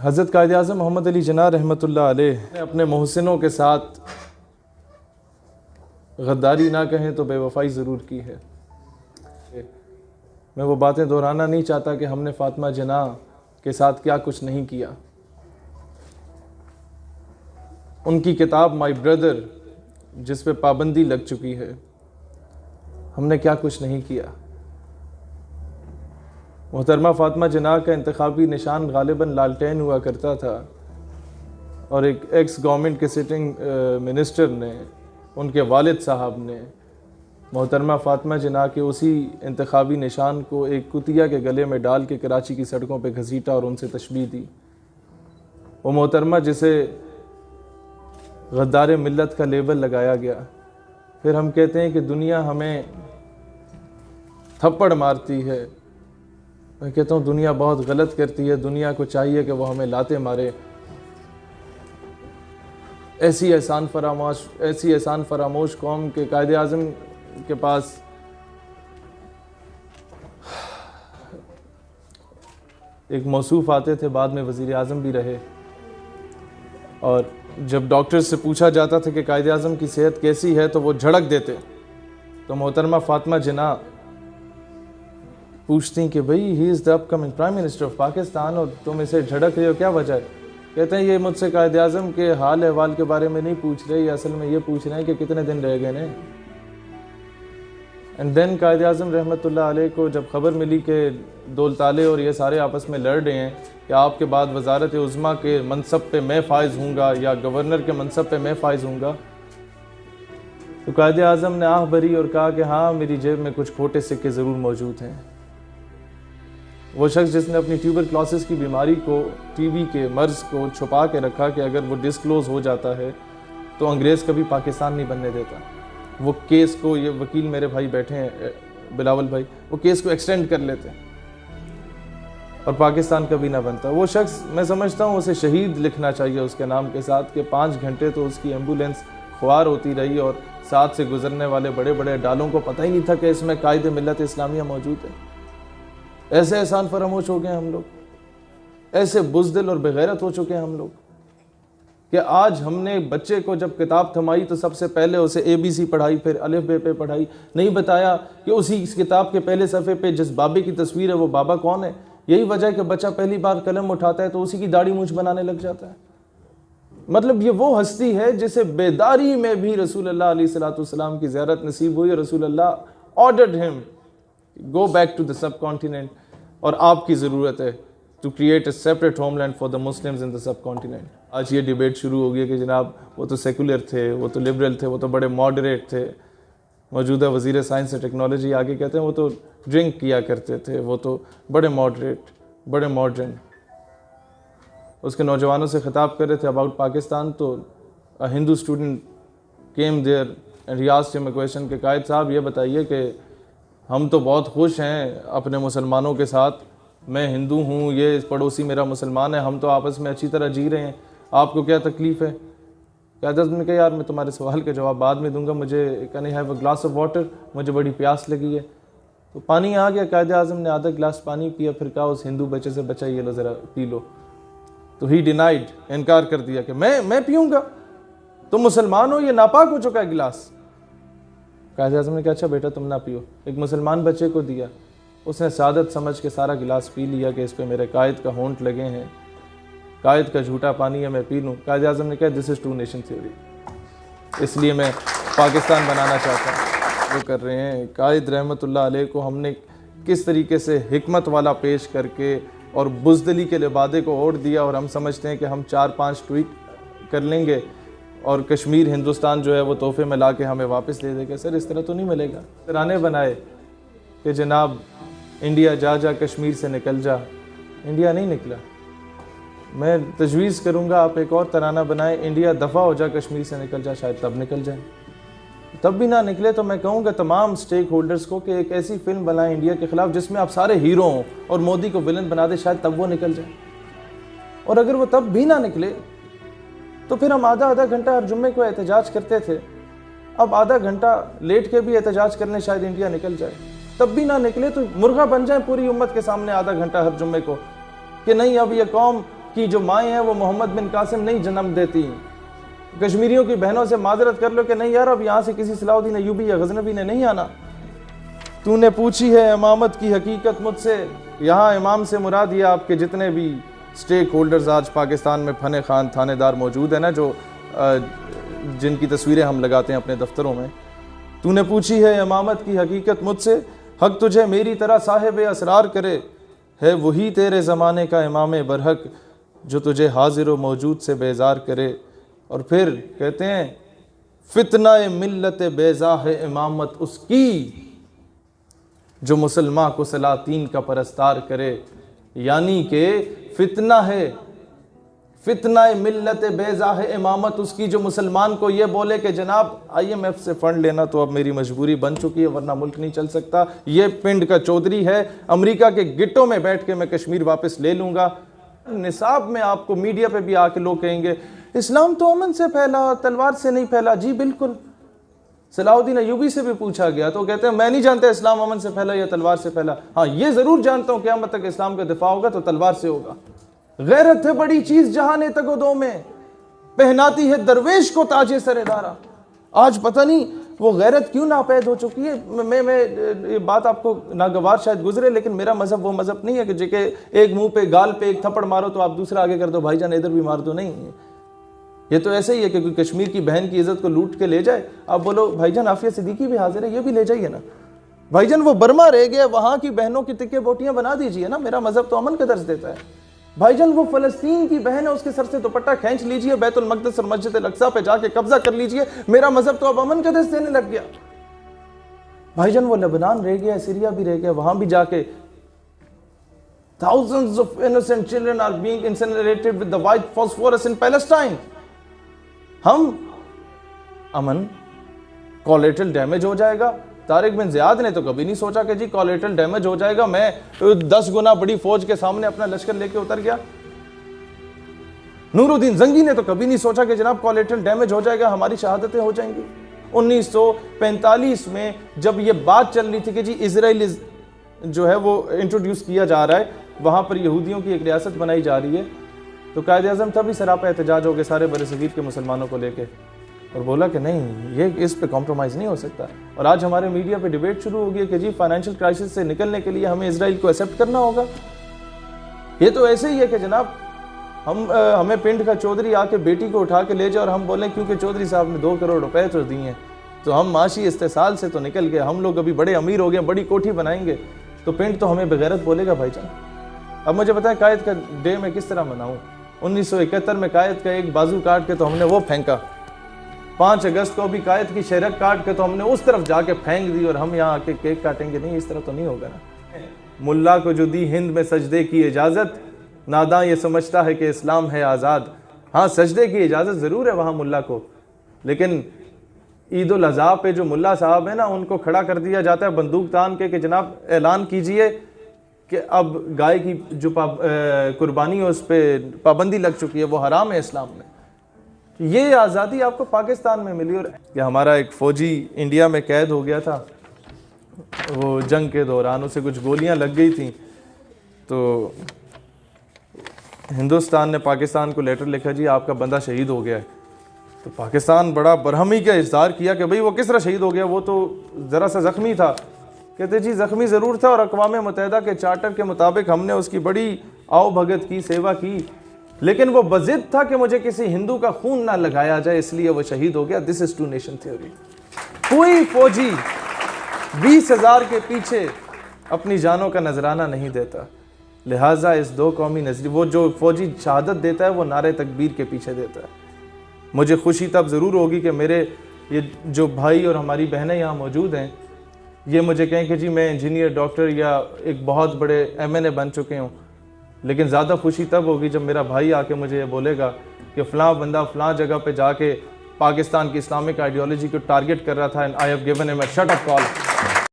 حضرت قائد اعظم محمد علی جناح رحمۃ اللہ علیہ نے اپنے محسنوں کے ساتھ غداری نہ کہیں تو بے وفائی ضرور کی ہے۔ میں وہ باتیں دہرانا نہیں چاہتا کہ ہم نے فاطمہ جناح کے ساتھ کیا کچھ نہیں کیا۔ ان کی کتاب مائی بردر جس پہ پابندی لگ چکی ہے، ہم نے کیا کچھ نہیں کیا۔ محترمہ فاطمہ جناح کا انتخابی نشان غالباً لالٹین ہوا کرتا تھا، اور ایک ایکس گورنمنٹ کے سٹنگ منسٹر نے، ان کے والد صاحب نے محترمہ فاطمہ جناح کے اسی انتخابی نشان کو ایک کتیا کے گلے میں ڈال کے کراچی کی سڑکوں پہ گھسیٹا اور ان سے تشبیہ دی۔ وہ محترمہ جسے غدار ملت کا لیبل لگایا گیا، پھر ہم کہتے ہیں کہ دنیا ہمیں تھپڑ مارتی ہے۔ میں کہتا ہوں دنیا بہت غلط کرتی ہے، دنیا کو چاہیے کہ وہ ہمیں لاتے مارے۔ ایسی احسان فراموش قوم کے قائد اعظم کے پاس ایک موصوف آتے تھے، بعد میں وزیر اعظم بھی رہے، اور جب ڈاکٹر سے پوچھا جاتا تھا کہ قائد اعظم کی صحت کیسی ہے تو وہ جھڑک دیتے، تو محترمہ فاطمہ جناح پوچھتی کہ بھئی he is the upcoming prime minister of Pakistan اور تم اسے جھڑک رہے ہو، کیا وجہ ہے؟ کہتے ہیں یہ مجھ سے قائد اعظم کے حال احوال کے بارے میں نہیں پوچھ رہے، یہ اصل میں یہ پوچھ رہے ہیں کہ کتنے دن رہ گئے نے۔ اینڈ دین قائد اعظم رحمۃ اللہ علیہ کو جب خبر ملی کہ دولتالے اور یہ سارے آپس میں لڑ رہے ہیں کہ آپ کے بعد وزارت عظمیٰ کے منصب پہ میں فائز ہوں گا یا گورنر کے منصب پہ میں فائز ہوں گا، تو قائد اعظم نے آہ بھری اور کہا کہ ہاں میری جیب میں کچھ کھوٹے سکے ضرور موجود ہیں۔ وہ شخص جس نے اپنی ٹیوبرکلوسس کی بیماری کو، ٹی بی کے مرض کو چھپا کے رکھا کہ اگر وہ ڈسکلوز ہو جاتا ہے تو انگریز کبھی پاکستان نہیں بننے دیتا، وہ کیس کو، یہ وکیل میرے بھائی بیٹھے ہیں بلاول بھائی، وہ کیس کو ایکسٹینڈ کر لیتے اور پاکستان کبھی نہ بنتا۔ وہ شخص، میں سمجھتا ہوں اسے شہید لکھنا چاہیے اس کے نام کے ساتھ، کہ 5 گھنٹے تو اس کی ایمبولینس خوار ہوتی رہی اور ساتھ سے گزرنے والے بڑے بڑے ڈالوں کو پتہ ہی نہیں تھا کہ اس میں قائد ملت اسلامیہ موجود ہے۔ ایسے احسان فراموش ہو گئے ہم لوگ، ایسے بزدل اور بغیرت ہو چکے ہیں ہم لوگ کہ آج ہم نے بچے کو جب کتاب تھمائی تو سب سے پہلے اسے ABC پڑھائی، پھر الف بے پہ پڑھائی، نہیں بتایا کہ اسی کتاب کے پہلے صفحے پہ جس بابے کی تصویر ہے وہ بابا کون ہے۔ یہی وجہ ہے کہ بچہ پہلی بار قلم اٹھاتا ہے تو اسی کی داڑھی مونچھ بنانے لگ جاتا ہے۔ مطلب یہ وہ ہستی ہے جسے بیداری میں بھی رسول اللہ علیہ الصلوۃ والسلام کی زیارت نصیب ہوئی، اور رسول اللہ آرڈرڈ ہم go back to the subcontinent, اور آپ کی ضرورت ہے to create a separate homeland for the Muslims in the subcontinent. آج یہ ڈیبیٹ شروع ہو گئی کہ جناب وہ تو سیکولر تھے، وہ تو لبرل تھے، وہ تو بڑے ماڈریٹ تھے۔ موجودہ وزیر سائنس اور ٹیکنالوجی آگے کہتے ہیں وہ تو ڈرنک کیا کرتے تھے، وہ تو بڑے ماڈریٹ، بڑے ماڈرن۔ اس کے نوجوانوں سے خطاب کر رہے تھے اباؤٹ پاکستان، تو Hindu student came there and he asked him a question کہ قائد صاحب یہ بتائیے کہ ہم تو بہت خوش ہیں اپنے مسلمانوں کے ساتھ، میں ہندو ہوں، یہ پڑوسی میرا مسلمان ہے، ہم تو آپس میں اچھی طرح جی رہے ہیں، آپ کو کیا تکلیف ہے؟ قائد اعظم نے کہا یار میں تمہارے سوال کا جواب بعد میں دوں گا، مجھے can I have a glass of water, مجھے بڑی پیاس لگی ہے۔ تو پانی آ گیا، قائد اعظم نے آدھا گلاس پانی پیا، پھر کہا اس ہندو بچے سے بچہ یہ لو ذرا پی لو، تو ہی ڈینائڈ، انکار کر دیا کہ میں پیوں گا، تم مسلمان ہو، یہ ناپاک ہو چکا ہے گلاس۔ قائد اعظم نے کہا اچھا بیٹا تم نہ پیو، ایک مسلمان بچے کو دیا، اس نے سعادت سمجھ کے سارا گلاس پی لیا کہ اس پہ میرے قائد کا ہونٹ لگے ہیں، قائد کا جھوٹا پانی ہے میں پی لوں۔ قائد اعظم نے کہا دس از ٹو نیشن تھیوری، اس لیے میں پاکستان بنانا چاہتا ہوں۔ وہ کر رہے ہیں قائد رحمۃ اللہ علیہ کو ہم نے کس طریقے سے حکمت والا پیش کر کے اور بزدلی کے لبادے کو اوڑھ دیا، اور ہم سمجھتے ہیں کہ ہم 4-5 ٹویٹ کر لیں گے اور کشمیر ہندوستان جو ہے وہ تحفے میں لا کے ہمیں واپس دے دے گا۔ سر اس طرح تو نہیں ملے گا۔ ترانے بنائے کہ جناب انڈیا جا جا کشمیر سے نکل جا، انڈیا نہیں نکلا۔ میں تجویز کروں گا آپ ایک اور ترانہ بنائیں، انڈیا دفع ہو جا کشمیر سے نکل جا، شاید تب نکل جائیں۔ تب بھی نہ نکلے تو میں کہوں گا تمام سٹیک ہولڈرز کو کہ ایک ایسی فلم بنائیں انڈیا کے خلاف جس میں آپ سارے ہیرو ہوں اور مودی کو ولن بنا دے، شاید تب وہ نکل جائے۔ اور اگر وہ تب بھی نہ نکلے تو پھر ہم آدھا گھنٹہ ہر جمعے کو احتجاج کرتے تھے، اب آدھا گھنٹہ لیٹ کے بھی احتجاج کرنے شاید انڈیا نکل جائے۔ تب بھی نہ نکلے تو مرغا بن جائیں پوری امت کے سامنے آدھا گھنٹہ ہر جمعے کو کہ نہیں اب یہ قوم کی جو مائیں ہیں وہ محمد بن قاسم نہیں جنم دیتی. کشمیریوں کی بہنوں سے معذرت کر لو کہ نہیں یار اب یہاں سے کسی صلاح الدین ایوبی یا غزنوی نے نہیں آنا. تو نے پوچھی ہے امامت کی حقیقت مجھ سے. یہاں امام سے مراد یہ آپ کے جتنے بھی سٹیک ہولڈرز آج پاکستان میں فن خان تھانے دار موجود ہیں نا، جو جن کی تصویریں ہم لگاتے ہیں اپنے دفتروں میں. تو نے پوچھی ہے امامت کی حقیقت مجھ سے، حق تجھے میری طرح صاحب اسرار کرے، ہے وہی تیرے زمانے کا امام برحق جو تجھے حاضر و موجود سے بیزار کرے. اور پھر کہتے ہیں فتنہ ملت بیضا ہے امامت اس کی جو مسلمان کو سلاطین کا پرستار کرے. یعنی کہ فتنہ ملت بیضا ہے امامت اس کی جو مسلمان کو یہ بولے کہ جناب IMF سے فنڈ لینا تو اب میری مجبوری بن چکی ہے ورنہ ملک نہیں چل سکتا، یہ پنڈ کا چودھری ہے، امریکہ کے گٹوں میں بیٹھ کے میں کشمیر واپس لے لوں گا. نصاب میں آپ کو میڈیا پہ بھی آ کے لوگ کہیں گے اسلام تو امن سے پھیلا تلوار سے نہیں پھیلا. جی بالکل، صلاح الدین ایوبی سے بھی پوچھا گیا تو کہتے ہیں میں نہیں جانتا اسلام امن سے پھیلا یا تلوار سے پھیلا، ہاں یہ ضرور جانتا ہوں قیامت تک اسلام کا دفاع ہوگا تو تلوار سے ہوگا. غیرت ہے بڑی چیز جہاں تک و دو میں، پہناتی ہے درویش کو تاج سر دارا. آج پتہ نہیں وہ غیرت کیوں ناپید ہو چکی ہے. میں یہ بات آپ کو ناگوار شاید گزرے لیکن میرا مذہب وہ مذہب نہیں ہے کہ جے ایک منہ پہ گال پہ ایک تھپڑ مارو تو آپ دوسرا آگے کر دو بھائی جان ادھر بھی مار دو. نہیں، یہ تو ایسے ہی ہے کہ کوئی کشمیر کی بہن کی عزت کو لوٹ کے لے جائے، آپ بولو بھائی جان عافیہ صدیقی بھی حاضر ہے یہ بھی لے جائیے نا. بھائی جان وہ برما رہ گیا، وہاں کی بہنوں کی تکے بوٹیاں بنا دیجئے نا، میرا مذہب تو امن کا درس دیتا ہے. بھائی جان وہ فلسطین کی بہن ہے، اس کے سر سے دوپٹہ کھینچ لیجئے، بیت المقدس اور مسجد الاقصی پہ جا کے قبضہ کر لیجئے، میرا مذہب تو اب امن کا درس دینے لگ گیا. بھائی جان وہ لبنان رہ گیا، سیریا بھی رہ گیا، وہاں بھی جا کے thousands of innocent children are being incinerated with the white phosphorus in Palestine. ہم امن کولیٹرل ڈیمیج ہو جائے گا. طارق بن زیاد نے تو کبھی نہیں سوچا کہ جی کولیٹرل ڈیمیج ہو جائے گا، میں 10 گنا بڑی فوج کے سامنے اپنا لشکر لے کے اتر گیا. نور الدین زنگی نے تو کبھی نہیں سوچا کہ جناب کولیٹرل ڈیمیج ہو جائے گا، ہماری شہادتیں ہو جائیں گی. 1945 میں جب یہ بات چل رہی تھی کہ جی اسرائیل جو ہے وہ انٹروڈیوس کیا جا رہا ہے، وہاں پر یہودیوں کی ایک ریاست بنائی جا رہی ہے، تو قائد اعظم تب ہی سراپا احتجاج ہو گئے سارے برصغیر کے مسلمانوں کو لے کے، اور بولا کہ نہیں یہ اس پہ کمپرومائز نہیں ہو سکتا. اور آج ہمارے میڈیا پہ ڈیبیٹ شروع ہو گئی کہ جی فائنینشیل کرائسس سے نکلنے کے لیے ہمیں اسرائیل کو ایکسیپٹ کرنا ہوگا. یہ تو ایسے ہی ہے کہ جناب ہمیں پنڈ کا چودھری آ کے بیٹی کو اٹھا کے لے جائے اور ہم بولیں کیونکہ چودھری صاحب نے 2 کروڑ روپے تو دیے ہیں تو ہم معاشی استحصال سے تو نکل گئے، ہم لوگ ابھی بڑے امیر ہو گئے، بڑی کوٹھی بنائیں گے، تو پنڈ تو ہمیں بغیرت بولے گا. بھائی جان اب مجھے بتائیں قائد کا ڈے میں کس طرح مناؤں. 1971 میں قائد کا ایک بازو کاٹ کے تو ہم نے وہ پھینکا، 5 اگست کو بھی قائد کی شہرک کاٹ کے تو ہم نے اس طرف جا کے پھینک دی، اور ہم یہاں آ کے کیک کاٹیں گے؟ نہیں، اس طرح تو نہیں ہوگا نا. ملا کو جو دی ہند میں سجدے کی اجازت، ناداں یہ سمجھتا ہے کہ اسلام ہے آزاد. ہاں سجدے کی اجازت ضرور ہے وہاں ملا کو، لیکن عید الاضحیٰ پہ جو ملا صاحب ہیں نا ان کو کھڑا کر دیا جاتا ہے بندوق تان کے کہ جناب اعلان کیجئے کہ اب گائے کی جو قربانی ہے اس پہ پابندی لگ چکی ہے، وہ حرام ہے اسلام میں. یہ آزادی آپ کو پاکستان میں ملی. اور کہ ہمارا ایک فوجی انڈیا میں قید ہو گیا تھا، وہ جنگ کے دوران اسے کچھ گولیاں لگ گئی تھیں، تو ہندوستان نے پاکستان کو لیٹر لکھا جی آپ کا بندہ شہید ہو گیا ہے. تو پاکستان بڑا برہمی کا اظہار کیا کہ بھئی وہ کس طرح شہید ہو گیا، وہ تو ذرا سا زخمی تھا. کہتے جی زخمی ضرور تھا، اور اقوام متحدہ کے چارٹر کے مطابق ہم نے اس کی بڑی آؤ بھگت کی، سیوا کی، لیکن وہ بضد تھا کہ مجھے کسی ہندو کا خون نہ لگایا جائے، اس لیے وہ شہید ہو گیا. دس از 2 نیشن تھیوری. کوئی فوجی 20,000 کے پیچھے اپنی جانوں کا نذرانہ نہیں دیتا، لہٰذا اس 2 قومی نظریے، وہ جو فوجی شہادت دیتا ہے وہ نعرہ تکبیر کے پیچھے دیتا ہے. مجھے خوشی تب ضرور ہوگی کہ میرے یہ جو بھائی اور ہماری بہنیں یہاں موجود ہیں یہ مجھے کہیں کہ جی میں انجینئر، ڈاکٹر یا ایک بہت بڑے MNA بن چکے ہوں، لیکن زیادہ خوشی تب ہوگی جب میرا بھائی آ کے مجھے یہ بولے گا کہ فلاں بندہ فلاں جگہ پہ جا کے پاکستان کی اسلامک آئیڈیالوجی کو ٹارگٹ کر رہا تھا، and I have given him a shut up call.